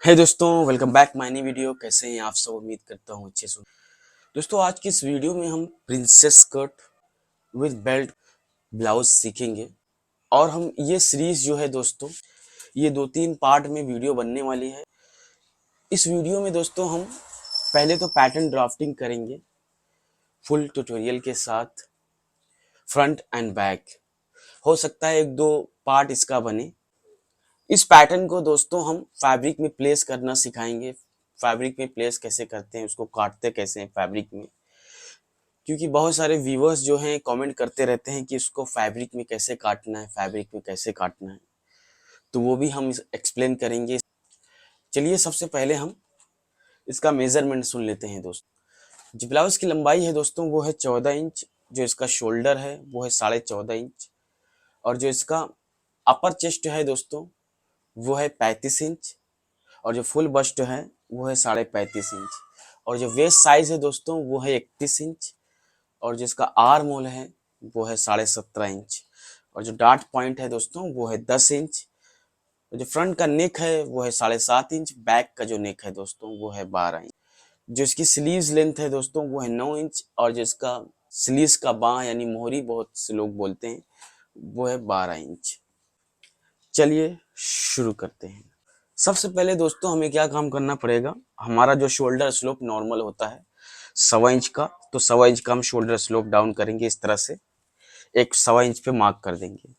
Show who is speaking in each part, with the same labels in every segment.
Speaker 1: हे दोस्तों, welcome back my new video. कैसे हैं आप सब? उम्मीद करता हूँ अच्छे से। दोस्तों, आज की इस वीडियो में हम princess cut with belt blouse सीखेंगे। और हम ये सीरीज जो है दोस्तों, ये 2-3 पार्ट में वीडियो बनने वाली है। इस वीडियो में दोस्तों हम पहले तो पैटर्न ड्राफ्टिंग करेंगे फुल ट्यूटोरियल के साथ, फ्रंट एंड बैक। हो सकता है 1-2 पार्ट इसका बने। इस पैटर्न को दोस्तों हम फैब्रिक में प्लेस करना सिखाएंगे। फैब्रिक में प्लेस कैसे करते हैं, उसको काटते कैसे हैं फैब्रिक में, क्योंकि बहुत सारे व्यूवर्स जो हैं कमेंट करते रहते हैं कि इसको फैब्रिक में कैसे काटना है, फैब्रिक में कैसे काटना है। तो वो भी हम एक्सप्लेन करेंगे। चलिए सबसे पहले हम इसका मेजरमेंट सुन लेते हैं दोस्तों। जो ब्लाउज की लंबाई है दोस्तों वो है 14 इंच। जो इसका शोल्डर है वो है 14.5 इंच। और जो इसका अपर चेस्ट है दोस्तों वो है 35 इंच। और जो फुल बस्ट है वो है 35.5 इंच। और जो वेस्ट साइज है दोस्तों वो है 31 इंच। और जो इसका आर्म होल है वो है 17.5 इंच। और जो डार्ट पॉइंट है दोस्तों वो है 10 इंच। जो फ्रंट का नेक है वो है 7.5 इंच। बैक का जो नेक है दोस्तों वो है 12 इंच। जो इसकी स्लीव्स लेंथ है दोस्तों वो है 9 इंच। और जो इसका स्लीव्स का बाँ यानी मोहरी बहुत से लोग बोलते हैं वो है 12 इंच। चलिए शुरू करते हैं। सबसे पहले दोस्तों हमें क्या काम करना पड़ेगा, हमारा जो शोल्डर स्लोप नॉर्मल होता है 1.25 इंच का, तो 1.25 इंच का हम शोल्डर स्लोप डाउन करेंगे इस तरह से, एक 1.25 इंच पे मार्क कर देंगे।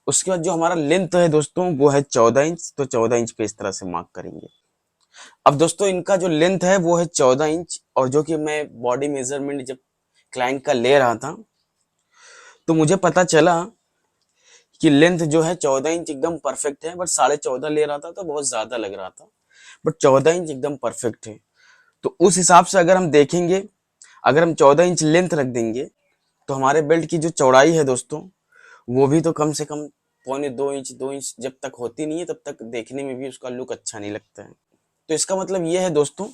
Speaker 1: उसके बाद जो हमारा लेंथ है दोस्तों वो है 14 इंच, तो 14 इंच पे इस तरह से मार्क करेंगे। अब दोस्तों इनका जो लेंथ है वो है 14 इंच। और जो कि मैं बॉडी मेजरमेंट जब क्लाइंट का ले रहा था तो मुझे पता चला कि लेंथ जो है 14 इंच एकदम परफेक्ट है। बट 14.5 ले रहा था तो बहुत ज्यादा लग रहा था। बट 14 इंच एकदम परफेक्ट है। तो उस हिसाब से अगर हम देखेंगे, अगर हम 14 इंच लेंथ रख देंगे तो हमारे बेल्ट की जो चौड़ाई है दोस्तों वो भी तो कम से कम 1.25 इंच 2 इंच जब तक होती नहीं है तब तक देखने में भी उसका लुक अच्छा नहीं लगता है। तो इसका मतलब ये है दोस्तों,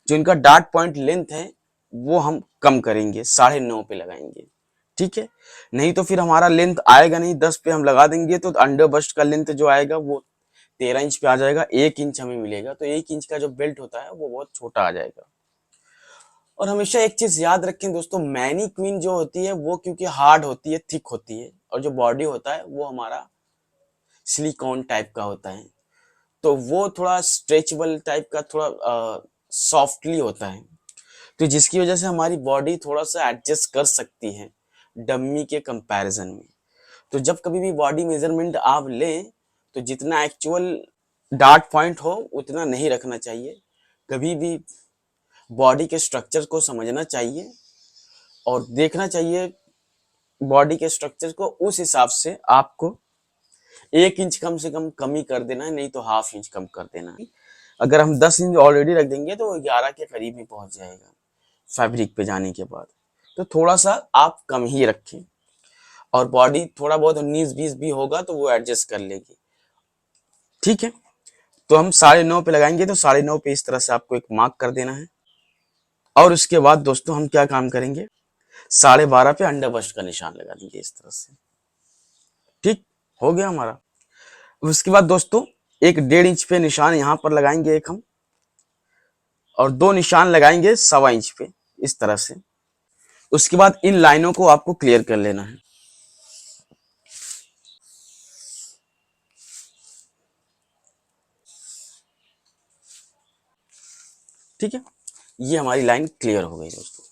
Speaker 1: जो इनका डार्ट पॉइंट लेंथ है वो हम कम करेंगे, 9.5 पे लगाएंगे। ठीक है, नहीं तो फिर हमारा लेंथ आएगा नहीं, 10 पे हम लगा देंगे तो अंडर बस्ट का लेंथ जो आएगा वो 13 इंच पे आ जाएगा। 1 इंच हमें मिलेगा, तो 1 इंच का जो बेल्ट होता है वो बहुत छोटा आ जाएगा। और हमेशा एक चीज याद रखें दोस्तों, मैनी क्वीन जो होती है वो क्योंकि हार्ड होती है, थिक होती है, और जो बॉडी होता है वो हमारा सिलिकॉन टाइप का होता है, तो वो थोड़ा स्ट्रेचेबल टाइप का, थोड़ा सॉफ्टली होता है। तो जिसकी वजह से हमारी बॉडी थोड़ा सा एडजस्ट कर सकती है डम्मी के कंपैरिजन में। तो जब कभी भी बॉडी मेजरमेंट आप लें तो जितना एक्चुअल डार्ट पॉइंट हो उतना नहीं रखना चाहिए। कभी भी बॉडी के स्ट्रक्चर को समझना चाहिए और देखना चाहिए बॉडी के स्ट्रक्चर को, उस हिसाब से आपको 1 इंच कम से कम कमी कर देना है, नहीं तो हाफ इंच कम कर देना है। अगर हम 10 इंच ऑलरेडी रख देंगे तो 11 के करीब ही पहुंच जाएगा फैब्रिक पे जाने के बाद। तो थोड़ा सा आप कम ही रखें, और बॉडी थोड़ा बहुत 19-20 भी होगा तो वो एडजस्ट कर लेगी। ठीक है, तो हम 9.5 पे लगाएंगे, तो 9.5 पे इस तरह से आपको एक मार्क कर देना है। और उसके बाद दोस्तों हम क्या काम करेंगे, 12.5 पे अंडर बस्ट का निशान लगा देंगे इस तरह से। ठीक, हो गया हमारा। उसके बाद दोस्तों एक 1.5 इंच पे निशान यहाँ पर लगाएंगे एक हम, और 2 निशान लगाएंगे 1.25 इंच पे इस तरह से। उसके बाद इन लाइनों को आपको क्लियर कर लेना है। ठीक है, ये हमारी लाइन क्लियर हो गई दोस्तों।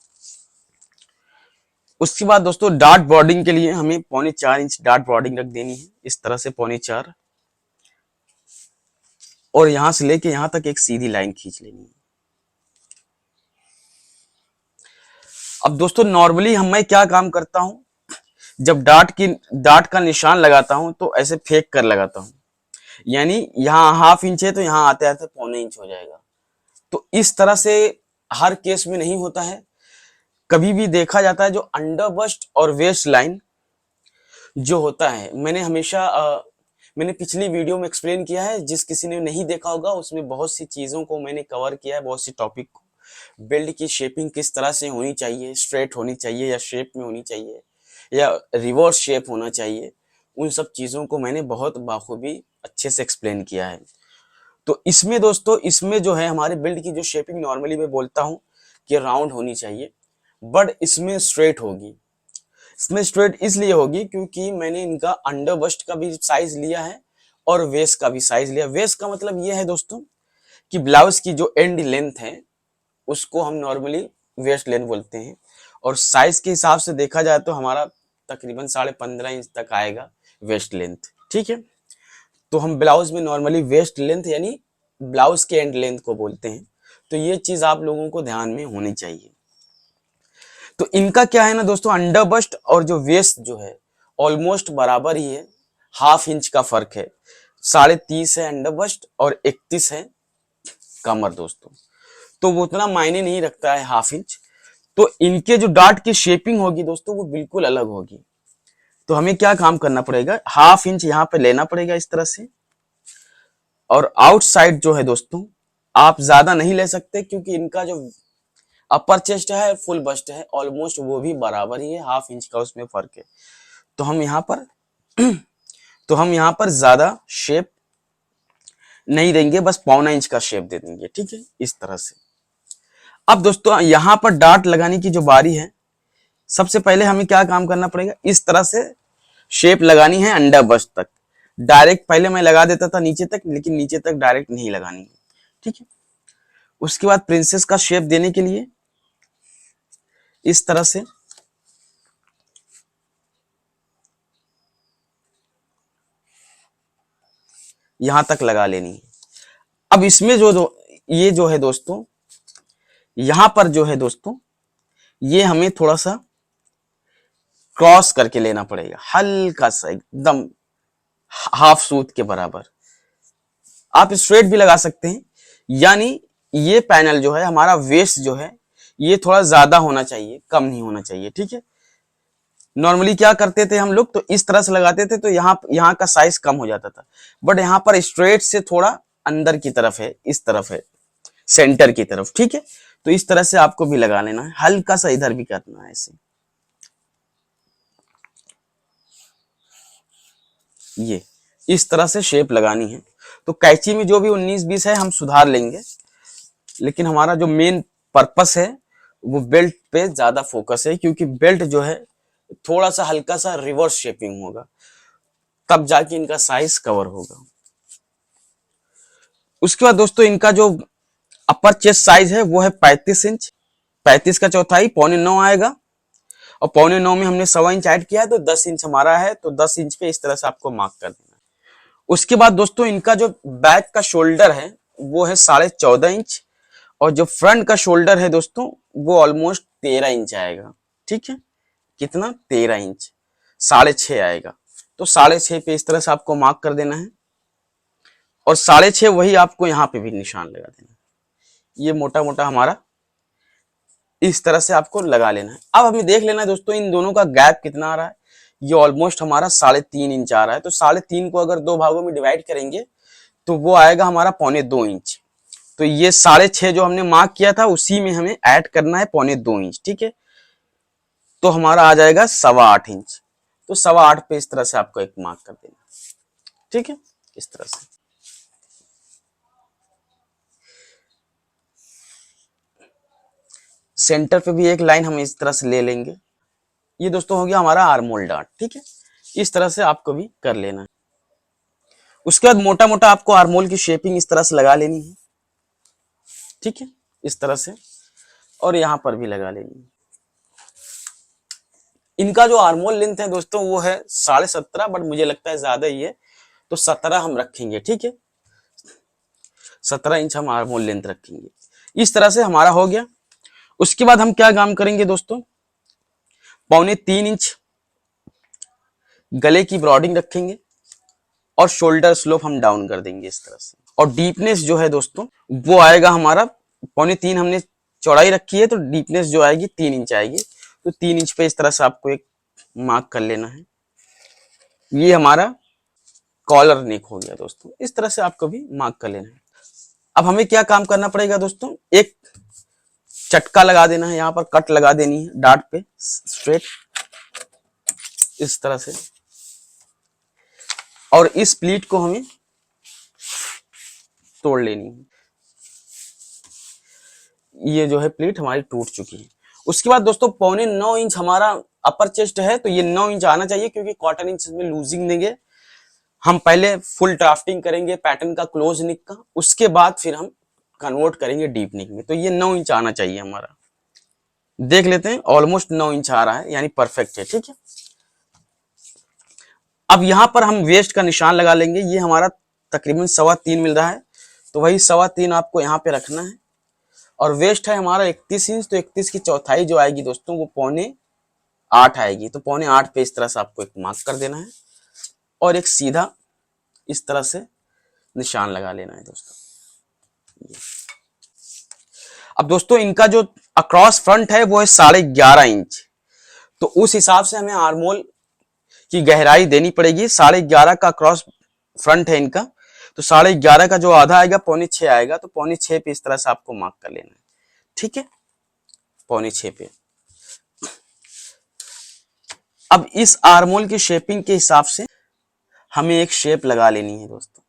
Speaker 1: उसके बाद दोस्तों डार्ट बॉर्डिंग के लिए हमें 4.25 इंच डार्ट बॉर्डिंग रख देनी है इस तरह से, 4.25। और यहां से लेके यहां तक एक सीधी लाइन खींच लेनी है। अब दोस्तों नॉर्मली मैं क्या काम करता हूं, जब डार्ट का निशान लगाता हूं तो ऐसे फेंक कर लगाता हूं, यानी यहाँ हाफ इंच है तो यहाँ आते आते 1.25 इंच हो जाएगा। तो इस तरह से हर केस में नहीं होता है। कभी भी देखा जाता है जो अंडर बस्ट और वेस्ट लाइन जो होता है, मैंने पिछली वीडियो में एक्सप्लेन किया है, जिस किसी ने नहीं देखा होगा उसमें बहुत सी चीजों को मैंने कवर किया है, बहुत सी टॉपिक को। बेल्ट की शेपिंग किस तरह से होनी चाहिए, स्ट्रेट होनी चाहिए या शेप में होनी चाहिए या रिवर्स शेप होना चाहिए, उन सब चीजों को मैंने बहुत बाखूबी अच्छे से एक्सप्लेन किया है। तो इसमें दोस्तों, इसमें जो है हमारे बेल्ट की जो शेपिंग नॉर्मली मैं बोलता हूँ कि राउंड होनी चाहिए, बट इसमें स्ट्रेट होगी। इसमें स्ट्रेट इसलिए होगी क्योंकि मैंने इनका अंडर बस्ट का भी साइज लिया है और वेस्ट का भी साइज लिया। वेस्ट का मतलब ये है दोस्तों कि ब्लाउज की जो एंड लेंथ है उसको हम नॉर्मली वेस्ट लेंथ बोलते हैं, और साइज के हिसाब से देखा जाए तो हमारा तकरीबन 15.5 इंच तक आएगा वेस्ट लेंथ। ठीक है, तो हम ब्लाउज में नॉर्मली वेस्ट लेंथ यानी ब्लाउज के एंड लेंथ को बोलते हैं। तो ये चीज आप लोगों को ध्यान में होनी चाहिए। तो इनका क्या है ना दोस्तों, अंडर बस्ट और जो वेस्ट जो है ऑलमोस्ट बराबर ही है, 1/2 इंच का फर्क है। 30.5 है अंडर बस्ट और 31 है कमर दोस्तों, तो वो उतना मायने नहीं रखता है 1/2 इंच। तो इनके जो डार्ट की शेपिंग होगी दोस्तों वो बिल्कुल अलग होगी। तो हमें क्या काम करना पड़ेगा, 1/2 इंच यहाँ पे लेना पड़ेगा इस तरह से, और आउटसाइड जो है दोस्तों आप ज्यादा नहीं ले सकते क्योंकि इनका जो अपर चेस्ट है फुल बस्ट है ऑलमोस्ट वो भी बराबर ही है, 1/2 इंच का उसमें फर्क है। तो हम यहाँ पर तो हम यहाँ पर ज्यादा शेप नहीं देंगे, बस 1/4 इंच का शेप दे देंगे। ठीक है, इस तरह से। अब दोस्तों यहाँ पर डार्ट लगाने की जो बारी है, सबसे पहले हमें क्या काम करना पड़ेगा, इस तरह से शेप लगानी है अंडर बस्ट तक। डायरेक्ट पहले मैं लगा देता था नीचे तक, लेकिन नीचे तक डायरेक्ट नहीं लगानी है। ठीक है, उसके बाद प्रिंसेस का शेप देने के लिए इस तरह से यहां तक लगा लेनी है। अब इसमें ये जो है दोस्तों, यहां पर जो है दोस्तों, ये हमें थोड़ा सा क्रॉस करके लेना पड़ेगा, हल्का सा एकदम 1/2 सूत के बराबर। आप स्ट्रेट भी लगा सकते हैं, यानी ये पैनल जो है हमारा वेस्ट जो है ये थोड़ा ज्यादा होना चाहिए, कम नहीं होना चाहिए। ठीक है, नॉर्मली क्या करते थे हम लोग, तो इस तरह से लगाते थे तो यहाँ का साइज कम हो जाता था, बट यहाँ पर स्ट्रेट से थोड़ा अंदर की तरफ है, इस तरफ है, सेंटर की तरफ। ठीक है, तो इस तरह से आपको भी लगा लेना है, हल्का सा इधर भी करना है ऐसे, ये इस तरह से शेप लगानी है। तो कैंची में जो भी 19-20 है हम सुधार लेंगे, लेकिन हमारा जो मेन पर्पस है वो बेल्ट पे ज्यादा फोकस है, क्योंकि बेल्ट जो है थोड़ा सा हल्का सा रिवर्स शेपिंग होगा, तब जाके इनका साइज कवर होगा। उसके बाद दोस्तों इनका जो अपर चेस्ट साइज है वो है 35 इंच, 35 का चौथाई 8.25 आएगा, और 8.25 में हमने 1.25 इंच ऐड किया है तो 10 इंच हमारा है, तो 10 इंच पे इस तरह से आपको मार्क कर देना है। उसके बाद दोस्तों इनका जो बैक का शोल्डर है वो है 14.5 इंच, और जो फ्रंट का शोल्डर है दोस्तों वो ऑलमोस्ट 13 इंच आएगा। ठीक है, कितना, 13 इंच, 6.5 आएगा। तो 6.5 पे इस तरह से आपको मार्क कर देना है, और 6.5 वही आपको यहाँ पे भी निशान लगा देना है। ये मोटा मोटा हमारा इस तरह से आपको लगा लेना है। अब हमें देख लेना है दोस्तों इन दोनों का गैप कितना आ रहा है। ये ऑलमोस्ट हमारा 3.5 इंच आ रहा है, तो 3.5 को अगर 2 भागों में डिवाइड करेंगे तो वो आएगा हमारा 2.25 इंच। तो ये 6.5 जो हमने मार्क किया था उसी में हमें ऐड करना है 2.25 इंच। ठीक है, तो हमारा आ जाएगा 8.25 इंच। तो 8.25 पे इस तरह से आपको एक मार्क कर देना। ठीक है, इस तरह से। सेंटर पे भी एक लाइन हम इस तरह से ले लेंगे। ये दोस्तों हो गया हमारा आर्मोल डार्ट। ठीक है, इस तरह से आपको भी कर लेना है। उसके बाद मोटा मोटा आपको आर्मोल की शेपिंग इस तरह से लगा लेनी है। ठीक है, इस तरह से, और यहां पर भी लगा लेनी है। इनका जो आर्मोल लेंथ है दोस्तों वो है 17.5, बट मुझे लगता है ज्यादा ही है, तो 17 हम रखेंगे। ठीक है, 17 इंच हम आर्मोल लेंथ रखेंगे। इस तरह से हमारा हो गया। उसके बाद हम क्या काम करेंगे दोस्तों, 3.25 इंच गले की ब्रॉडिंग रखेंगे, और शोल्डर स्लोप हम डाउन कर देंगे इस तरह से। और डीपनेस जो है दोस्तों वो आएगा हमारा 3.25 हमने चौड़ाई रखी है, तो डीपनेस जो आएगी 3 इंच आएगी। तो 3 इंच पे इस तरह से आपको एक मार्क कर लेना है। ये हमारा कॉलर नेक हो गया दोस्तों, इस तरह से आपको भी मार्क कर लेना है। अब हमें क्या काम करना पड़ेगा दोस्तों, एक चटका लगा देना है, यहाँ पर कट लगा देनी है डार्ट पे स्ट्रेट इस तरह से, और इस प्लीट को हमें तोड़ लेनी है। ये जो है प्लेट हमारी टूट चुकी है। उसके बाद दोस्तों 8.25 इंच हमारा अपर चेस्ट है, तो ये 9 इंच आना चाहिए, क्योंकि 1/4 इंच में लूजिंग देंगे। हम पहले फुल ड्राफ्टिंग करेंगे पैटर्न का, क्लोज निक का, उसके बाद फिर हम कन्वर्ट करेंगे डीप निक में। तो ये 9 इंच आना चाहिए हमारा। देख लेते हैं, ऑलमोस्ट 9 इंच आ रहा है, यानी परफेक्ट है। ठीक है, अब यहां पर हम वेस्ट का निशान लगा लेंगे। ये हमारा तकरीबन 3.25 मिल रहा है, तो वही 3.25 आपको यहाँ पे रखना है। और वेस्ट है हमारा 31 इंच, तो 31 की चौथाई जो आएगी दोस्तों वो 7.25 आएगी। तो 7.25 पे इस तरह से आपको एक मार्क कर देना है और एक सीधा इस तरह से निशान लगा लेना है दोस्तों। अब दोस्तों इनका जो अक्रॉस फ्रंट है वो है 11.5 इंच, तो उस हिसाब से हमें आर्मोल की गहराई देनी पड़ेगी। 11.5 का क्रॉस फ्रंट है इनका, तो 11.5 का जो आधा आएगा 5.25 आएगा, तो 5.25 पे इस तरह से आपको मार्क कर लेना है। ठीक है, 5.25 पे। अब इस आर्मोल की शेपिंग के हिसाब से हमें एक शेप लगा लेनी है दोस्तों।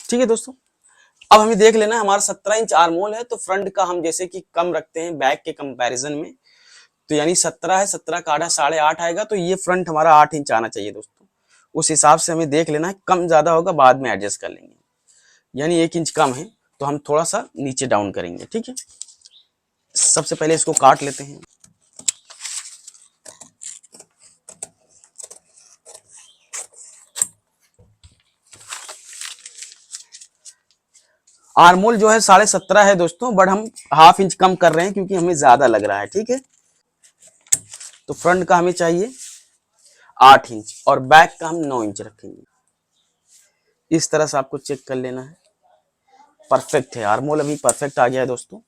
Speaker 1: ठीक है दोस्तों, अब हमें देख लेना है हमारा 17 इंच आर्मोल है, तो फ्रंट का हम जैसे कि कम रखते हैं बैक के कंपैरिजन में, तो यानी 17 है, 17 का आधा 8.5 आएगा, तो ये फ्रंट हमारा 8 इंच आना चाहिए दोस्तों। उस हिसाब से हमें देख लेना है, कम ज्यादा होगा बाद में एडजस्ट कर लेंगे। यानी 1 इंच कम है तो हम थोड़ा सा नीचे डाउन करेंगे। ठीक है, सबसे पहले इसको काट लेते हैं। आर्मोल जो है 17.5 है दोस्तों, बट हम ½ इंच कम कर रहे हैं क्योंकि हमें ज्यादा लग रहा है। ठीक है, तो फ्रंट का हमें चाहिए 8 इंच और बैक का हम 9 इंच रखेंगे। इस तरह से आपको चेक कर लेना है। परफेक्ट है, आर्मोल अभी परफेक्ट आ गया है दोस्तों।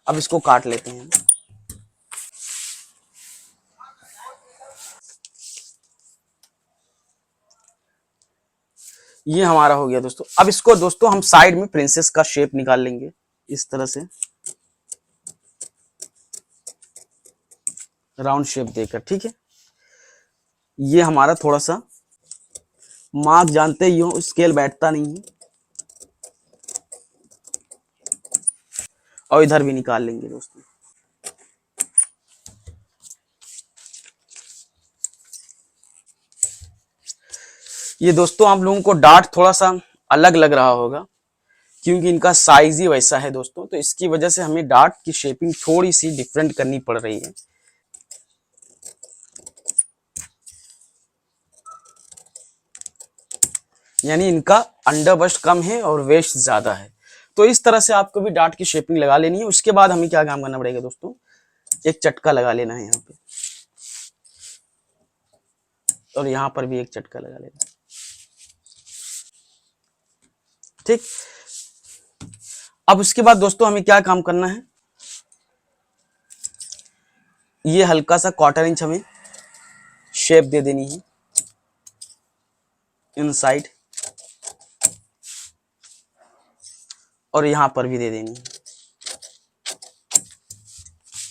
Speaker 1: अब इसको काट लेते हैं। ये हमारा हो गया दोस्तों। अब इसको दोस्तों हम साइड में प्रिंसेस का शेप निकाल लेंगे इस तरह से, राउंड शेप देकर। ठीक है, ये हमारा थोड़ा सा मार्क जानते ही हो, स्केल बैठता नहीं है, और इधर भी निकाल लेंगे दोस्तों। ये दोस्तों आप लोगों को डार्ट थोड़ा सा अलग लग रहा होगा क्योंकि इनका साइज ही वैसा है दोस्तों, तो इसकी वजह से हमें डार्ट की शेपिंग थोड़ी सी डिफरेंट करनी पड़ रही है। यानी इनका अंडर बस्ट कम है और वेस्ट ज्यादा है, तो इस तरह से आपको भी डार्ट की शेपिंग लगा लेनी है। उसके बाद हमें क्या काम करना पड़ेगा दोस्तों, एक चटका लगा लेना है यहाँ पे, और यहाँ पर भी एक चटका लगा लेना है। ठीक, अब उसके बाद दोस्तों हमें क्या काम करना है, ये हल्का सा 1/4 इंच हमें शेप दे देनी है इनसाइड, और यहां पर भी दे देनी है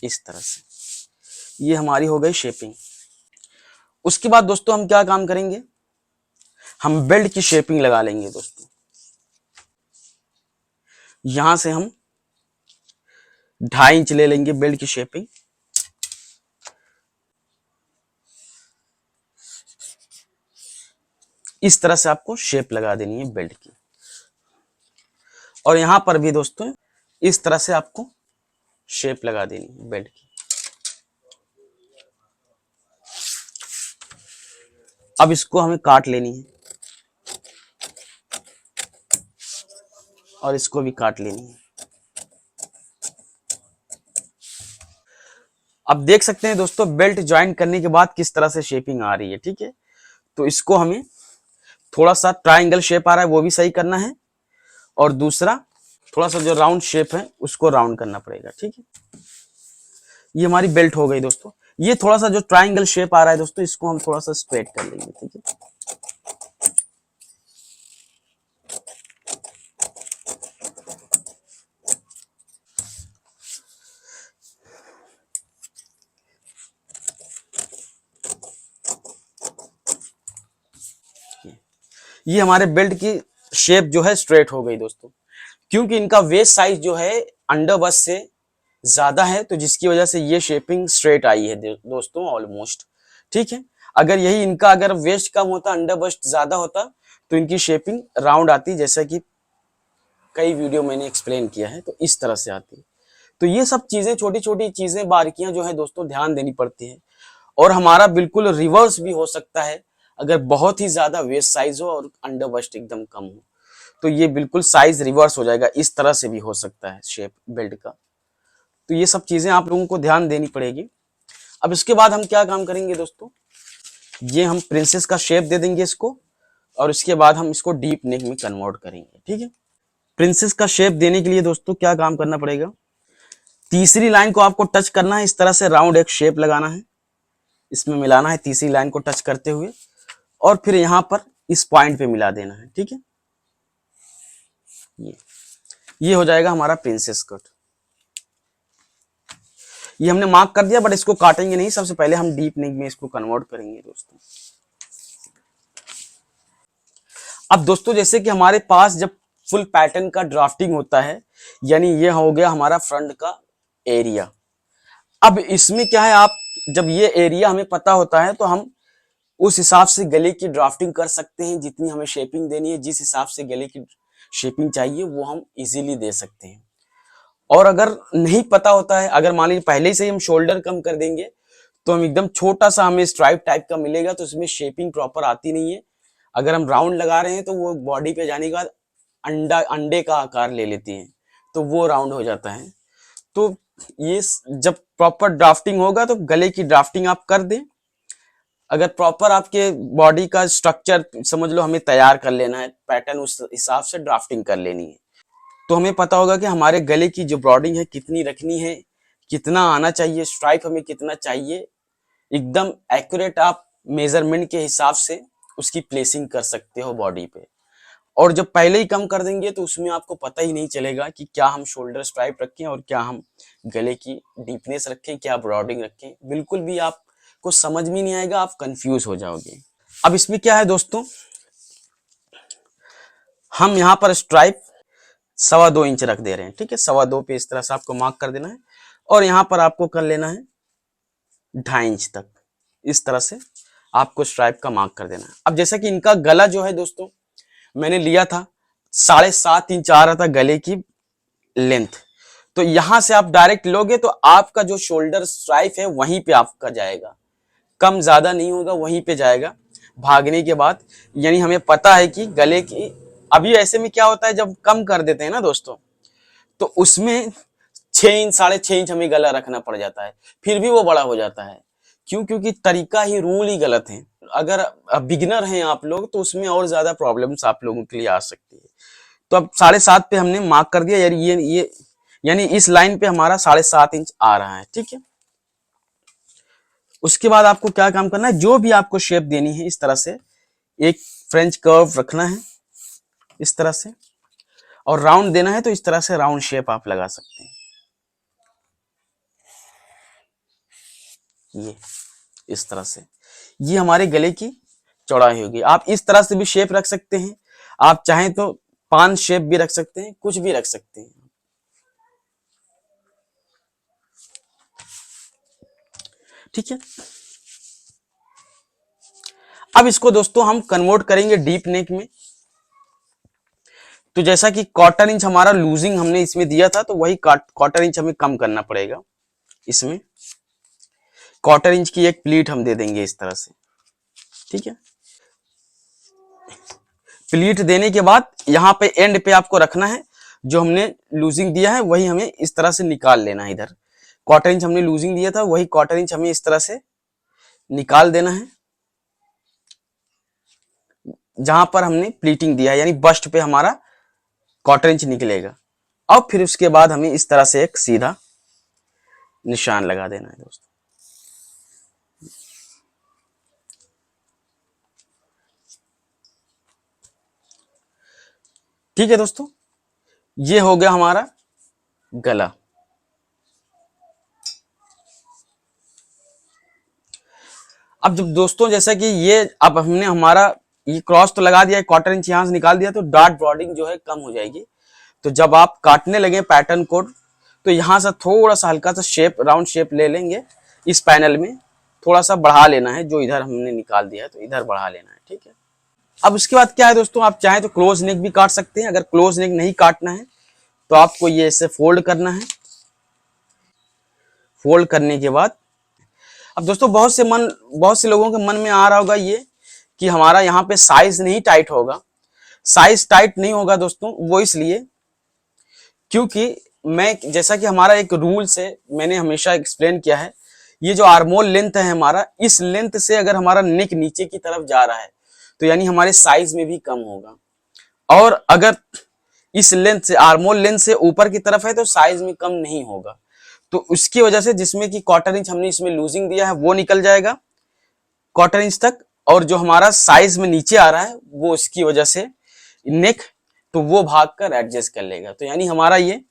Speaker 1: इस तरह से। ये हमारी हो गई शेपिंग। उसके बाद दोस्तों हम क्या काम करेंगे, हम बेल्ट की शेपिंग लगा लेंगे दोस्तों। यहां से हम 2.5 इंच ले लेंगे बेल्ट की शेपिंग, इस तरह से आपको शेप लगा देनी है बेल्ट की। और यहां पर भी दोस्तों इस तरह से आपको शेप लगा देनी है बेल्ट की। अब इसको हमें काट लेनी है और इसको भी काट लेनी है। अब देख सकते हैं दोस्तों बेल्ट ज्वाइन करने के बाद किस तरह से शेपिंग आ रही है। ठीक है, तो इसको हमें थोड़ा सा ट्रायंगल शेप आ रहा है वो भी सही करना है, और दूसरा थोड़ा सा जो राउंड शेप है उसको राउंड करना पड़ेगा। ठीक है, ये हमारी बेल्ट हो गई दोस्तों। ये थोड़ा सा जो ट्रायंगल शेप आ रहा है दोस्तों, इसको हम थोड़ा सा स्ट्रेट कर लेंगे। ठीक है, ये हमारे बेल्ट की शेप जो है स्ट्रेट हो गई दोस्तों, क्योंकि इनका वेस्ट साइज जो है अंडर बस्ट से ज्यादा है, तो जिसकी वजह से ये शेपिंग स्ट्रेट आई है दोस्तों ऑलमोस्ट। ठीक है, अगर यही इनका अगर वेस्ट कम होता, अंडर बस्ट ज्यादा होता, तो इनकी शेपिंग राउंड आती, जैसा कि कई वीडियो मैंने एक्सप्लेन किया है, तो इस तरह से आती है। तो ये सब चीजें, छोटी छोटी चीजें, बारीकियां जो है दोस्तों ध्यान देनी पड़ती है। और हमारा बिल्कुल रिवर्स भी हो सकता है, अगर बहुत ही ज्यादा वेस्ट साइज हो और अंडर बस्ट एकदम कम हो, तो ये बिल्कुल साइज रिवर्स हो जाएगा, इस तरह से भी हो सकता है शेप बेल्ट का। तो ये सब चीजें आप लोगों को ध्यान देनी पड़ेगी। अब इसके बाद हम क्या काम करेंगे दोस्तों, ये हम प्रिंसेस का शेप दे देंगे इसको, और इसके बाद हम इसको डीप नेक में कन्वर्ट करेंगे। ठीक है, प्रिंसेस का शेप देने के लिए दोस्तों क्या काम करना पड़ेगा, तीसरी लाइन को आपको टच करना है, इस तरह से राउंड एक शेप लगाना है, इसमें मिलाना है तीसरी लाइन को टच करते हुए, और फिर यहां पर इस पॉइंट पे मिला देना है। ठीक है, ये हो जाएगा हमारा प्रिंसेस कट। ये हमने मार्क कर दिया, बट इसको काटेंगे नहीं, सबसे पहले हम डीप नेक में इसको कन्वर्ट करेंगे दोस्तों। अब दोस्तों जैसे कि हमारे पास जब फुल पैटर्न का ड्राफ्टिंग होता है, यानी ये हो गया हमारा फ्रंट का एरिया। अब इसमें क्या है, आप जब ये एरिया हमें पता होता है, तो हम उस हिसाब से गले की ड्राफ्टिंग कर सकते हैं, जितनी हमें शेपिंग देनी है, जिस हिसाब से गले की शेपिंग चाहिए वो हम इजीली दे सकते हैं। और अगर नहीं पता होता है, अगर मान लीजिए पहले से ही हम शोल्डर कम कर देंगे, तो हम एकदम छोटा सा हमें स्ट्राइप टाइप का मिलेगा, तो इसमें शेपिंग प्रॉपर आती नहीं है। अगर हम राउंड लगा रहे हैं तो वो बॉडी पे जाने के बाद अंडे का आकार ले लेती है, तो वो राउंड हो जाता है। तो ये जब प्रॉपर ड्राफ्टिंग होगा तो गले की ड्राफ्टिंग आप कर दें। अगर प्रॉपर आपके बॉडी का स्ट्रक्चर समझ लो हमें तैयार कर लेना है, पैटर्न उस हिसाब से ड्राफ्टिंग कर लेनी है, तो हमें पता होगा कि हमारे गले की जो ब्रॉडिंग है कितनी रखनी है, कितना आना चाहिए, स्ट्राइप हमें कितना चाहिए, एकदम एक्यूरेट आप मेजरमेंट के हिसाब से उसकी प्लेसिंग कर सकते हो बॉडी पे। और जब पहले ही कम कर देंगे तो उसमें आपको पता ही नहीं चलेगा कि क्या हम शोल्डर स्ट्राइप रखें और क्या हम गले की डीपनेस रखें, क्या ब्रॉडिंग रखें, बिल्कुल भी आपको समझ में नहीं आएगा, आप कंफ्यूज हो जाओगे। अब इसमें क्या है दोस्तों, हम यहाँ पर स्ट्राइप 2.25 इंच रख दे रहे हैं। ठीक है, 2.25 पे इस तरह से आपको मार्क कर देना है, और यहाँ पर आपको कर लेना है 2.5 इंच तक, इस तरह से आपको स्ट्राइप का मार्क कर देना है। अब जैसा कि इनका गला जो है दोस्तों मैंने लिया था 7.5 इंच आ रहा था गले की लेंथ, तो यहां से आप डायरेक्ट लोगे तो आपका जो शोल्डर स्ट्राइप है वहीं पे आपका जाएगा, कम ज्यादा नहीं होगा, वहीं पे जाएगा भागने के बाद। यानी हमें पता है कि गले की, अभी ऐसे में क्या होता है जब कम कर देते हैं ना दोस्तों, तो उसमें 6 इंच 6.5 इंच हमें गला रखना पड़ जाता है, फिर भी वो बड़ा हो जाता है। क्यों? क्योंकि तरीका ही, रूल ही गलत है। अगर बिगिनर हैं आप लोग तो उसमें और ज्यादा प्रॉब्लम्स आप लोगों के लिए आ सकती है। तो अब 7.5 पे हमने मार्क कर दिया, यानी ये यानी इस लाइन पे हमारा 7.5 इंच आ रहा है। ठीक है, उसके बाद आपको क्या काम करना है, जो भी आपको शेप देनी है इस तरह से एक फ्रेंच कर्व रखना है इस तरह से, और राउंड देना है तो इस तरह से राउंड शेप आप लगा सकते हैं। ये इस तरह से, ये हमारे गले की चौड़ाई होगी। आप इस तरह से भी शेप रख सकते हैं, आप चाहें तो पान शेप भी रख सकते हैं, कुछ भी रख सकते हैं। ठीक है, अब इसको दोस्तों हम कन्वर्ट करेंगे डीप नेक में। तो जैसा कि 1/4 इंच हमारा लूजिंग हमने इसमें दिया था, तो वही 1/4 इंच हमें कम करना पड़ेगा। इसमें 1/4 इंच की एक प्लीट हम दे देंगे इस तरह से। ठीक है, प्लीट देने के बाद यहाँ पे एंड पे आपको रखना है, जो हमने लूजिंग दिया है वही हमें इस तरह से निकाल लेना है। इधर 1/4 इंच हमने लूजिंग दिया था, वही 1/4 इंच हमें इस तरह से निकाल देना है, जहां पर हमने प्लीटिंग दिया है, यानी बस्ट पे हमारा 1/4 इंच निकलेगा। अब फिर उसके बाद हमें इस तरह से एक सीधा निशान लगा देना है दोस्तों। ठीक है दोस्तों, ये हो गया हमारा गला। अब जब दोस्तों जैसा कि ये अब हमने हमारा ये क्रॉस तो लगा दिया है, क्वार्टर इंच यहाँ से निकाल दिया, तो डॉट ब्रॉडिंग जो है कम हो जाएगी। तो जब आप काटने लगे पैटर्न कोड, तो यहाँ से थोड़ा सा हल्का सा शेप, राउंड शेप ले लेंगे, इस पैनल में थोड़ा सा बढ़ा लेना है, जो इधर हमने निकाल दिया है तो इधर बढ़ा लेना है, ठीक है। अब उसके बाद क्या है दोस्तों, आप चाहें तो क्लोज नेक भी काट सकते हैं। अगर क्लोज नेक नहीं काटना है तो आपको ये ऐसे फोल्ड करना है। फोल्ड करने के बाद अब दोस्तों बहुत से लोगों के मन में आ रहा होगा ये कि हमारा यहाँ पे साइज नहीं टाइट होगा। साइज टाइट नहीं होगा दोस्तों, वो इसलिए क्योंकि जैसा कि हमारा एक रूल से मैंने हमेशा एक्सप्लेन किया है, ये जो आर्मोल लेंथ है हमारा, इस लेंथ से अगर हमारा नेक नीचे की तरफ जा रहा है तो यानी हमारे साइज में भी कम होगा, और अगर इस लेंथ से, आर्मोल लेंथ से ऊपर की तरफ है तो साइज में कम नहीं होगा। तो उसकी वजह से जिसमें कि क्वार्टर इंच हमने इसमें लूजिंग दिया है वो निकल जाएगा क्वार्टर इंच तक, और जो हमारा साइज में नीचे आ रहा है वो इसकी वजह से नेक, तो वो भाग कर एडजस्ट कर लेगा, तो यानी हमारा ये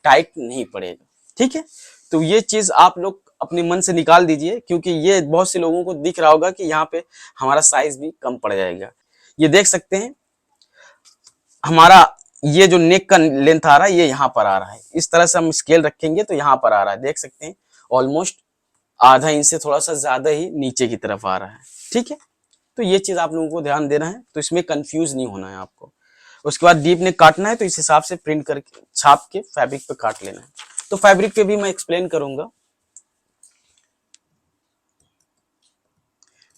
Speaker 1: टाइट नहीं पड़ेगा, ठीक है। तो ये चीज आप लोग अपने मन से निकाल दीजिए, क्योंकि ये बहुत से लोगों को दिख रहा होगा कि यहाँ पे हमारा साइज भी कम पड़ जाएगा। ये देख सकते हैं हमारा ये जो नेक का लेंथ आ रहा है ये यहाँ पर आ रहा है, इस तरह से हम स्केल रखेंगे तो यहाँ पर आ रहा है, देख सकते हैं ऑलमोस्ट आधा इंच से थोड़ा सा ज्यादा ही नीचे की तरफ आ रहा है, ठीक है। तो ये चीज आप लोगों को ध्यान देना है, तो इसमें कंफ्यूज नहीं होना है आपको। उसके बाद डीप नेक काटना है तो इस हिसाब से प्रिंट करके छाप के फैब्रिक पे काट लेना है। तो फैब्रिक पे भी मैं एक्सप्लेन करूंगा।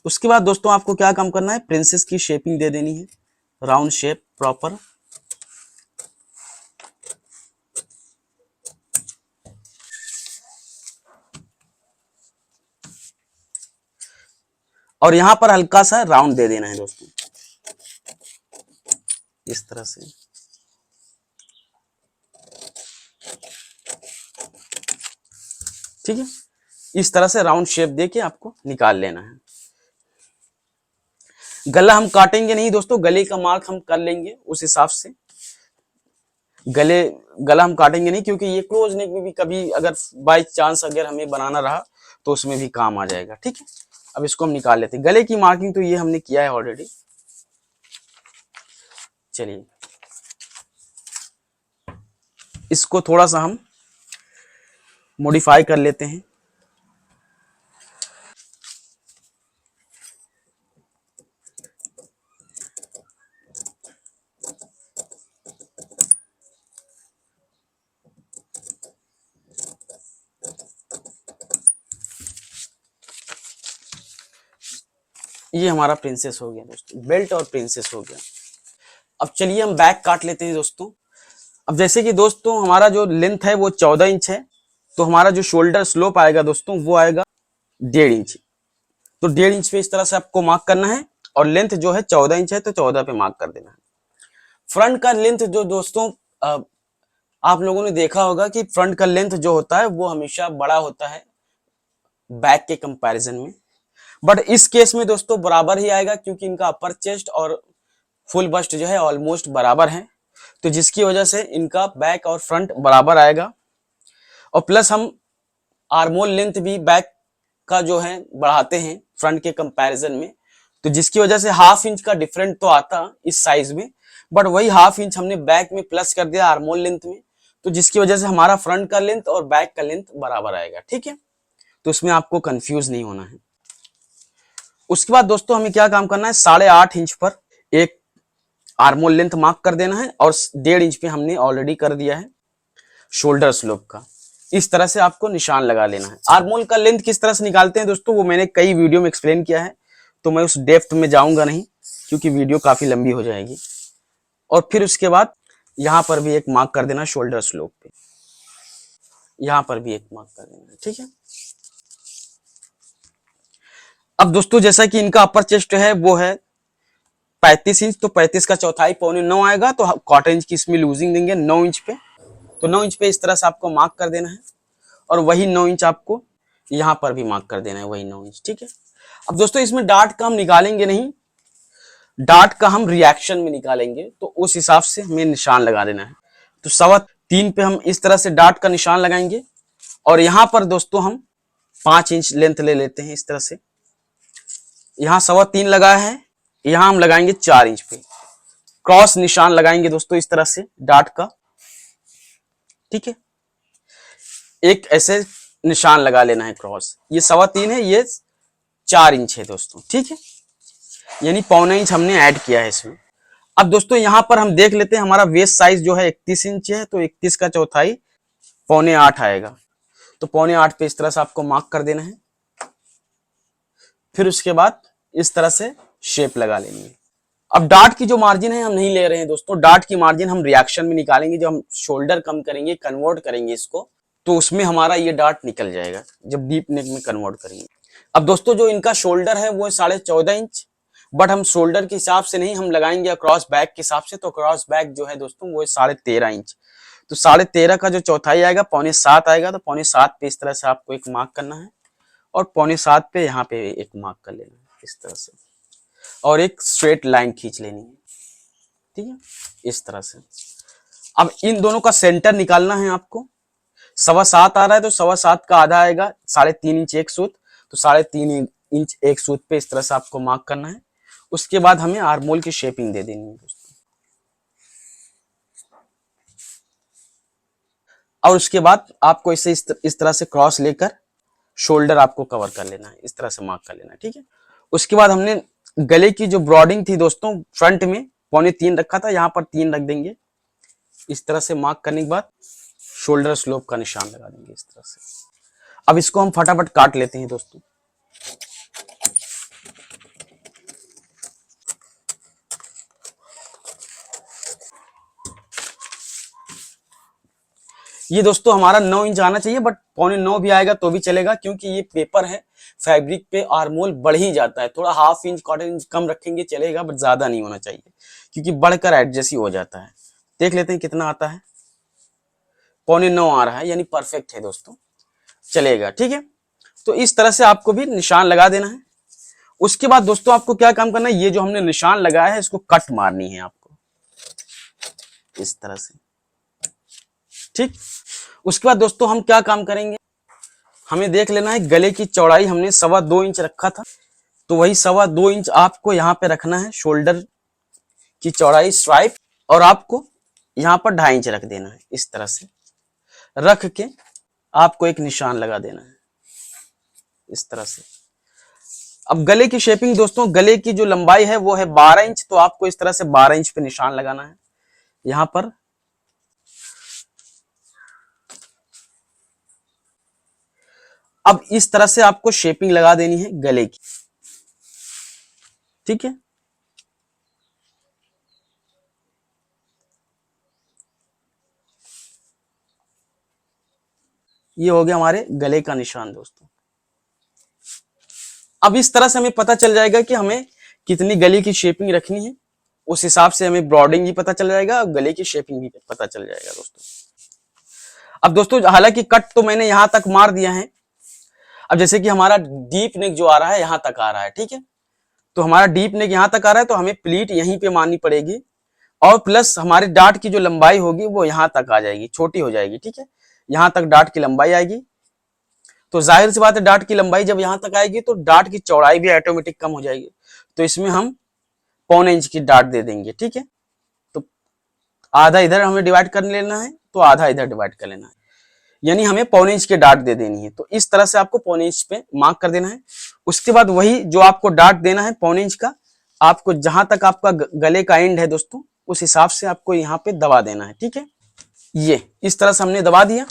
Speaker 1: उसके बाद दोस्तों आपको क्या काम करना है, प्रिंसेस की शेपिंग दे देनी है, राउंड शेप प्रॉपर। और यहां पर हल्का सा राउंड दे देना है दोस्तों, इस तरह से। ठीक है, इस तरह से राउंड शेप देके आपको निकाल लेना है। गला काटेंगे नहीं दोस्तों, गले का मार्क हम कर लेंगे उस हिसाब से। गला हम काटेंगे नहीं, क्योंकि ये क्लोज नेक में भी कभी अगर बाई चांस अगर हमें बनाना रहा तो उसमें भी काम आ जाएगा, ठीक है। अब इसको हम निकाल लेते हैं। गले की मार्किंग तो ये हमने किया है ऑलरेडी। चलिए इसको थोड़ा सा हम मॉडिफाई कर लेते हैं। ये हमारा प्रिंसेस हो गया दोस्तों, बेल्ट और प्रिंसेस हो गया। अब चलिए हम बैक काट लेते हैं दोस्तों। अब जैसे कि दोस्तों हमारा जो लेंथ है वो 14 इंच है, तो हमारा जो शोल्डर स्लोप आएगा दोस्तों वो आएगा 1.5 इंच। तो 1.5 इंच पे इस तरह से आपको मार्क करना है, और लेंथ जो है 14 इंच है तो 14 पे मार्क कर देना है। फ्रंट का लेंथ जो दोस्तों आप लोगों ने देखा होगा कि फ्रंट का लेंथ जो होता है वो हमेशा बड़ा होता है बैक के कंपैरिजन में, बट इस केस में दोस्तों बराबर ही आएगा, क्योंकि इनका अपर चेस्ट और फुल बस्ट जो है ऑलमोस्ट बराबर है, तो जिसकी वजह से इनका बैक और फ्रंट बराबर आएगा। और प्लस हम आर्मोल लेंथ भी बैक का जो है बढ़ाते हैं फ्रंट के कंपैरिजन में, तो जिसकी वजह से ½ इंच का डिफरेंट तो आता इस साइज में, बट वही ½ इंच हमने बैक में प्लस कर दिया आर्मोल लेंथ में, तो जिसकी वजह से हमारा फ्रंट का लेंथ और बैक का लेंथ बराबर आएगा, ठीक है। तो इसमें आपको कंफ्यूज नहीं होना है। उसके बाद दोस्तों हमें क्या काम करना है, 8.5 इंच पर एक आर्मोल लेंथ मार्क कर देना है, और 1.5 इंच पे हमने ऑलरेडी कर दिया है शोल्डर स्लोप का। इस तरह से आपको निशान लगा लेना है। आर्मोल का लेंथ किस तरह से निकालते हैं दोस्तों वो मैंने कई वीडियो में एक्सप्लेन किया है, तो मैं उस डेप्थ में जाऊंगा नहीं, क्योंकि वीडियो काफी लंबी हो जाएगी। और फिर उसके बाद यहां पर भी एक मार्क कर देना शोल्डर स्लोप पे, यहां पर भी एक मार्क कर देना, ठीक है। अब दोस्तों जैसा कि इनका अपर चेस्ट है वो है 35 इंच, तो 35 का चौथाई 8.25 आएगा, तो क्वार्टर इंच की इसमें लूजिंग देंगे 9 इंच पे, तो 9 इंच पे इस तरह से आपको मार्क कर देना है, और वही 9 इंच आपको यहां पर भी मार्क कर देना है, वही 9 इंच, ठीक है। अब दोस्तों इसमें डार्ट का हम निकालेंगे नहीं, डार्ट का हम रिएक्शन में निकालेंगे, तो उस हिसाब से हमें निशान लगा देना है। तो 3.25 पे हम इस तरह से डार्ट का निशान लगाएंगे, और यहां पर दोस्तों हम 5 इंच लेंथ ले लेते हैं इस तरह से। यहां 3.25 लगा है, यहां हम लगाएंगे 4 इंच पे, क्रॉस निशान लगाएंगे दोस्तों इस तरह से डार्ट का। ठीक है, एक ऐसे निशान लगा लेना है क्रॉस। ये 3.25 है, ये 4 इंच है दोस्तों। ठीक है, यानी पौने इंच हमने ऐड किया है इसमें। अब दोस्तों यहां पर हम देख लेते हैं, हमारा वेस्ट साइज जो है 31 इंच है, तो 31 का चौथाई 7.25 आएगा। तो 7.25 पे इस तरह से आपको मार्क कर देना है। फिर उसके बाद इस तरह से शेप लगा लेनी है। अब डार्ट की जो मार्जिन है हम नहीं ले रहे हैं दोस्तों, डार्ट की मार्जिन हम रिएक्शन में निकालेंगे। जब हम शोल्डर कम करेंगे, कन्वर्ट करेंगे इसको, तो उसमें हमारा ये डार्ट निकल जाएगा जब डीप नेक में कन्वर्ट करेंगे। अब दोस्तों जो इनका शोल्डर है वो 14.5 इंच, बट हम शोल्डर के हिसाब से नहीं, हम लगाएंगे क्रॉस बैक के हिसाब से। तो क्रॉस बैक जो है दोस्तों वो 13.5 इंच। तो 13.5 का जो चौथाई आएगा 6.25 आएगा। तो 6.25 पे इस तरह से आपको एक मार्क करना है, और 6.25 पे यहाँ पे एक मार्क कर लेना है इस तरह से, और एक स्ट्रेट लाइन खींच लेनी है। ठीक है, इस तरह से। अब इन दोनों का सेंटर निकालना है आपको। 7.25 आ रहा है, तो 7.25 का आधा आएगा 3.5 इंच एक सूत। तो 3.5 इंच एक सूत पे इस तरह से आपको मार्क करना है। उसके बाद हमें आर्मोल की शेपिंग दे देनी है दोस्तों। और उसके बाद आपको इसे इस तरह से क्रॉस लेकर शोल्डर आपको कवर कर लेना है, इस तरह से मार्क कर लेना है। ठीक है, उसके बाद हमने गले की जो ब्रॉडिंग थी दोस्तों, फ्रंट में 3.25 रखा था, यहां पर 3 रख देंगे। इस तरह से मार्क करने के बाद शोल्डर स्लोप का निशान लगा देंगे इस तरह से। अब इसको हम फटाफट काट लेते हैं दोस्तों। ये दोस्तों हमारा 9 इंच आना चाहिए, बट 8.25 भी आएगा तो भी चलेगा, क्योंकि ये पेपर है, फैब्रिक पे आर्मोल बढ़ ही जाता है। थोड़ा 1/2 इंच, 1/4 इंच कम रखेंगे चलेगा, बट ज्यादा नहीं होना चाहिए, क्योंकि बढ़कर एडजस्ट ही हो जाता है। देख लेते हैं कितना आता है। 8.25 आ रहा है, यानी परफेक्ट है दोस्तों, चलेगा। ठीक है, तो इस तरह से आपको भी निशान लगा देना है। उसके बाद दोस्तों आपको क्या काम करना है, ये जो हमने निशान लगाया है इसको कट मारनी है आपको इस तरह से। ठीक, उसके बाद दोस्तों हम क्या काम करेंगे, हमें देख लेना है गले की चौड़ाई हमने 2.25 इंच रखा था, तो वही 2.25 इंच आपको यहाँ पे रखना है शोल्डर की चौड़ाई स्ट्राइप, और आपको यहाँ पर 2.5 इंच रख देना है इस तरह से। रख के आपको एक निशान लगा देना है इस तरह से। अब गले की शेपिंग दोस्तों, गले की जो लंबाई है वो है 12 इंच, तो आपको इस तरह से 12 इंच पे निशान लगाना है यहां पर। अब इस तरह से आपको शेपिंग लगा देनी है गले की। ठीक है, ये हो गया हमारे गले का निशान दोस्तों। अब इस तरह से हमें पता चल जाएगा कि हमें कितनी गले की शेपिंग रखनी है, उस हिसाब से हमें ब्रॉडिंग भी पता चल जाएगा और गले की शेपिंग भी पता चल जाएगा दोस्तों। अब दोस्तों हालांकि कट तो मैंने यहां तक मार दिया है। अब जैसे कि हमारा डीप नेक जो आ रहा है यहां तक आ रहा है, ठीक है, तो हमारा डीप नेक यहां तक आ रहा है, तो हमें प्लीट यहीं पे मारनी पड़ेगी, और प्लस हमारे डार्ट की जो लंबाई होगी वो यहां तक आ जाएगी, छोटी हो जाएगी। ठीक है, यहां तक डार्ट की लंबाई आएगी, तो जाहिर सी बात है डार्ट की लंबाई जब यहां तक आएगी तो डार्ट की चौड़ाई भी ऑटोमेटिक कम हो जाएगी। तो इसमें हम 1.25 इंच की डार्ट दे देंगे। ठीक है, तो आधा इधर हमें डिवाइड कर लेना है, तो आधा इधर डिवाइड कर लेना है, यानी हमें 1.25 इंच की डार्ट दे देनी है। तो इस तरह से आपको 1.25 इंच पे मार्क कर देना है। उसके बाद वही जो आपको डार्ट देना है 1.25 इंच का, आपको जहां तक आपका गले का एंड है दोस्तों, उस हिसाब से आपको यहाँ पे दबा देना है। ठीक है, ये इस तरह से हमने दबा दिया।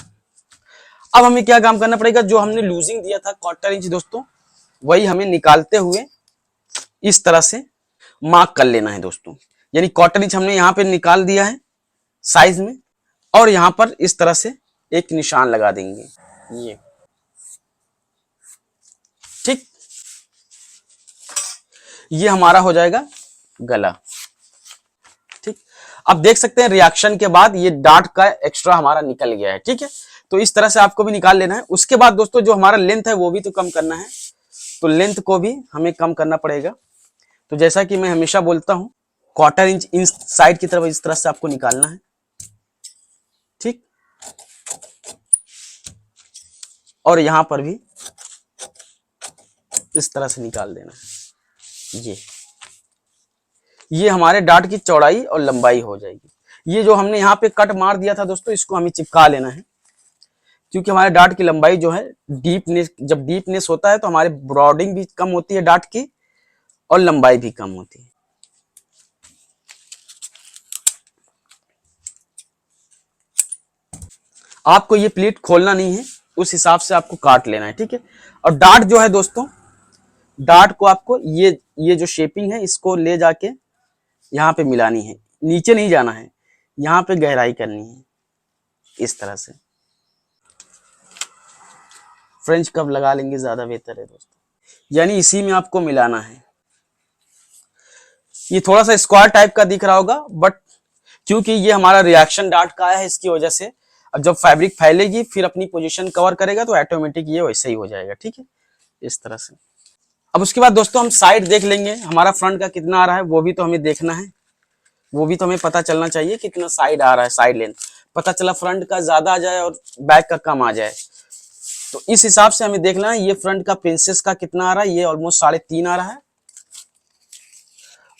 Speaker 1: अब हमें क्या काम करना पड़ेगा, जो हमने लूजिंग दिया था 1/4 इंच दोस्तों, वही हमें निकालते हुए इस तरह से मार्क कर लेना है दोस्तों। यानी 1/4 इंच हमने यहाँ पे निकाल दिया है साइज में, और यहाँ पर इस तरह से एक निशान लगा देंगे ये। ठीक, ये हमारा हो जाएगा गला। ठीक, अब देख सकते हैं रिएक्शन के बाद ये डार्ट का एक्स्ट्रा हमारा निकल गया है। ठीक है, तो इस तरह से आपको भी निकाल लेना है। उसके बाद दोस्तों जो हमारा लेंथ है वो भी तो कम करना है, तो लेंथ को भी हमें कम करना पड़ेगा। तो जैसा कि मैं हमेशा बोलता हूं, 1/4 इंच इन साइड की तरफ इस तरह से आपको निकालना है। ठीक, और यहां पर भी इस तरह से निकाल देना है ये। ये हमारे डार्ट की चौड़ाई और लंबाई हो जाएगी। ये जो हमने यहाँ पे कट मार दिया था दोस्तों, इसको हमें चिपका लेना है, क्योंकि हमारे डार्ट की लंबाई जो है डीपनेस, जब डीपनेस होता है तो हमारे ब्रॉडिंग भी कम होती है डार्ट की और लंबाई भी कम होती है। आपको ये प्लीट खोलना नहीं है, उस हिसाब से आपको काट लेना है, ठीक है। और डार्ट जो है दोस्तों, डार्ट को आपको ये जो शेपिंग है इसको ले जाके यहाँ पे मिलानी है, नीचे नहीं जाना है, यहाँ पे गहराई करनी है इस तरह से। फ्रेंच कब लगा लेंगे ज्यादा बेहतर है दोस्तों, यानी इसी में आपको मिलाना है। ये थोड़ा सा स्क्वायर टाइप का दिख रहा होगा, बट क्योंकि ये हमारा रिएक्शन डार्ट का है, इसकी वजह से अब जब फैब्रिक फैलेगी फिर अपनी पोजीशन कवर करेगा तो ऑटोमेटिक ये वैसे ही हो जाएगा, ठीक है, इस तरह से। अब उसके बाद दोस्तों हम साइड देख लेंगे, हमारा फ्रंट का कितना आ रहा है वो भी तो हमें देखना है, वो भी तो हमें पता चलना चाहिए कितना साइड आ रहा है, साइड लेंथ। पता चला फ्रंट का ज्यादा आ जाए और बैक का कम आ जाए, तो इस हिसाब से हमें देखना है। ये फ्रंट का प्रिंसेस का कितना आ रहा है, ये ऑलमोस्ट 3.5 आ रहा है,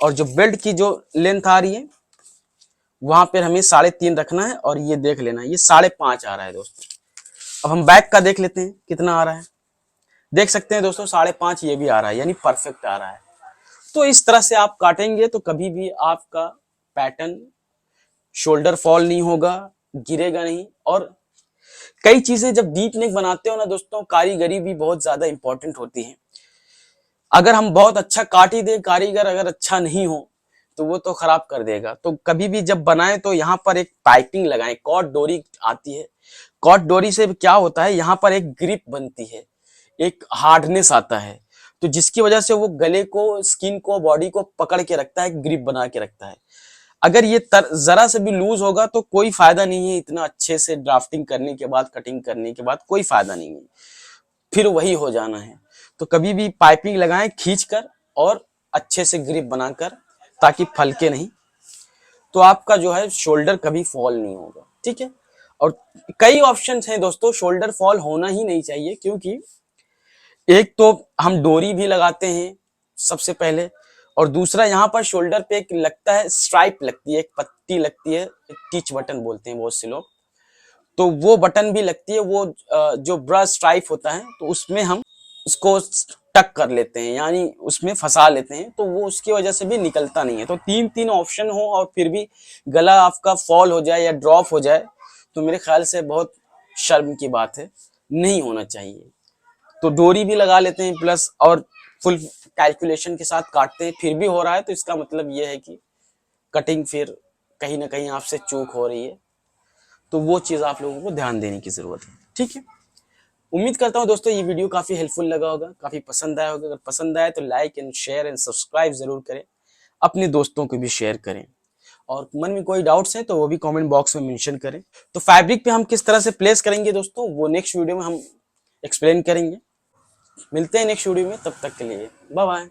Speaker 1: और जो बेल्ट की जो लेंथ आ रही है वहां पर हमें 3.5 रखना है, और ये देख लेना है ये 5.5 आ रहा है दोस्तों। अब हम बैक का देख लेते हैं कितना आ रहा है, देख सकते हैं दोस्तों 5.5 ये भी आ रहा है, यानी परफेक्ट आ रहा है। तो इस तरह से आप काटेंगे तो कभी भी आपका पैटर्न शोल्डर फॉल नहीं होगा, गिरेगा नहीं। और कई चीजें जब डीप नेक बनाते हो ना दोस्तों, कारीगरी भी बहुत ज्यादा इंपॉर्टेंट होती है। अगर हम बहुत अच्छा काट ही दे, कारीगर अगर अच्छा नहीं हो तो वो तो खराब कर देगा। तो कभी भी जब बनाए तो यहाँ पर एक पाइपिंग लगाएं, कॉट डोरी आती है, कॉट डोरी से क्या होता है यहाँ पर एक ग्रिप बनती है, एक हार्डनेस आता है, तो जिसकी वजह से वो गले को, स्किन को, बॉडी को पकड़ के रखता है, ग्रिप बना के रखता है। अगर ये जरा से भी लूज होगा तो कोई फायदा नहीं है, इतना अच्छे से ड्राफ्टिंग करने के बाद, कटिंग करने के बाद कोई फायदा नहीं है, फिर वही हो जाना है। तो कभी भी पाइपिंग लगाएं खींच कर और अच्छे से ग्रिप बनाकर, ताकि फलके नहीं, तो आपका जो है शोल्डर कभी फॉल नहीं होगा, ठीक है। और कई ऑप्शंस हैं दोस्तों, शोल्डर फॉल होना ही नहीं चाहिए, क्योंकि एक तो हम डोरी भी लगाते हैं सबसे पहले, और दूसरा यहाँ पर शोल्डर पे एक लगता है स्ट्राइप लगती है, एक पट्टी लगती है, टीच बटन बोलते हैं बहुत से लोग, तो वो बटन भी लगती है, वो जो ब्रश स्ट्राइप होता है तो उसमें हम उसको टक कर लेते हैं, यानी उसमें फंसा लेते हैं, तो वो उसकी वजह से भी निकलता नहीं है। तो 3 ऑप्शन हो और फिर भी गला आपका फॉल हो जाए या ड्रॉप हो जाए तो मेरे ख्याल से बहुत शर्म की बात है, नहीं होना चाहिए। तो डोरी भी लगा लेते हैं प्लस, और फुल कैलकुलेशन के साथ काटते हैं, फिर भी हो रहा है तो इसका मतलब ये है कि कटिंग फिर कहीं ना कहीं आपसे चूक हो रही है, तो वो चीज़ आप लोगों को ध्यान देने की जरूरत है, ठीक है। उम्मीद करता हूँ दोस्तों ये वीडियो काफी हेल्पफुल लगा होगा, काफी पसंद आया होगा। अगर पसंद आया तो like and share and subscribe जरूर करें, अपने दोस्तों को भी शेयर करें, और मन में कोई डाउट्स हैं तो वो भी कमेंट बॉक्स में मेंशन करें। तो फैब्रिक पे हम किस तरह से प्लेस करेंगे दोस्तों, वो नेक्स्ट वीडियो में हम एक्सप्लेन करेंगे। मिलते हैं नेक्स्ट वीडियो में, तब तक के लिए बाय बाय।